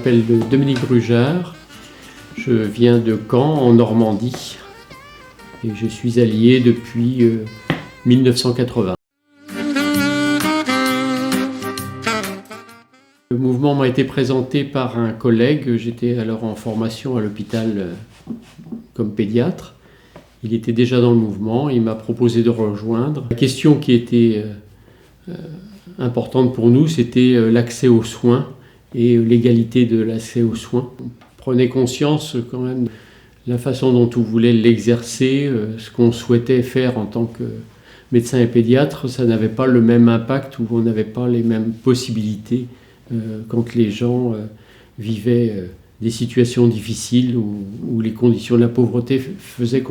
m'appelle Dominique Brugère, je viens de Caen en Normandie et je suis allié depuis 1980. Le mouvement m'a été présenté par un collègue, j'étais alors en formation à l'hôpital comme pédiatre. Il était déjà dans le mouvement, il m'a proposé de rejoindre. La question qui était importante pour nous, c'était l'accès aux soins et l'égalité de l'accès aux soins. On prenait conscience quand même de la façon dont on voulait l'exercer, ce qu'on souhaitait faire en tant que médecin et pédiatre, ça n'avait pas le même impact ou on n'avait pas les mêmes possibilités quand les gens vivaient des situations difficiles où les conditions de la pauvreté faisaient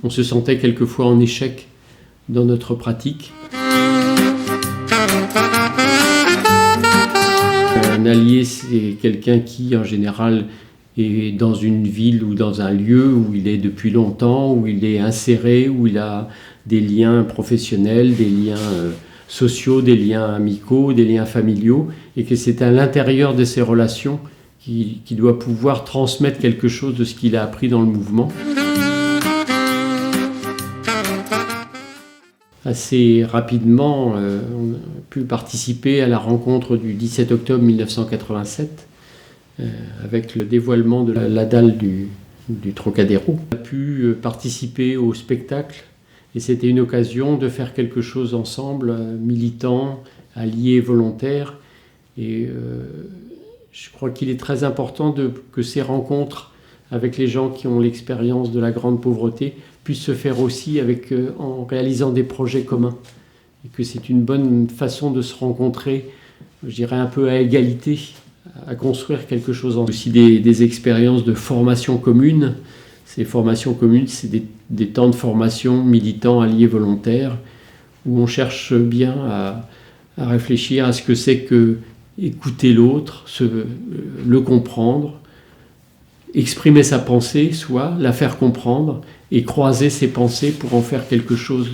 on se sentait quelquefois en échec dans notre pratique. Un allié, c'est quelqu'un qui, en général, est dans une ville ou dans un lieu où il est depuis longtemps, où il est inséré, où il a des liens professionnels, des liens sociaux, des liens amicaux, des liens familiaux, et que c'est à l'intérieur de ces relations qu'il doit pouvoir transmettre quelque chose de ce qu'il a appris dans le mouvement. Assez rapidement, on a pu participer à la rencontre du 17 octobre 1987 avec le dévoilement de la dalle du Trocadéro. On a pu participer au spectacle et c'était une occasion de faire quelque chose ensemble, militants, alliés, volontaires. Et je crois qu'il est très important que ces rencontres avec les gens qui ont l'expérience de la grande pauvreté puissent se faire aussi en réalisant des projets communs. Et que c'est une bonne façon de se rencontrer, je dirais un peu à égalité, à construire quelque chose ensemble. Aussi des expériences de formation commune. Ces formations communes, c'est des temps de formation militants, alliés, volontaires, où on cherche bien à réfléchir à ce que c'est que écouter l'autre, le comprendre, exprimer sa pensée, soit la faire comprendre, et croiser ses pensées pour en faire quelque chose,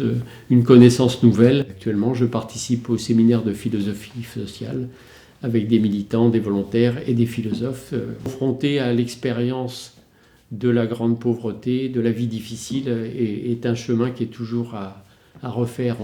une connaissance nouvelle. Actuellement, je participe au séminaire de philosophie sociale avec des militants, des volontaires et des philosophes. Confrontés à l'expérience de la grande pauvreté, de la vie difficile, est un chemin qui est toujours à refaire.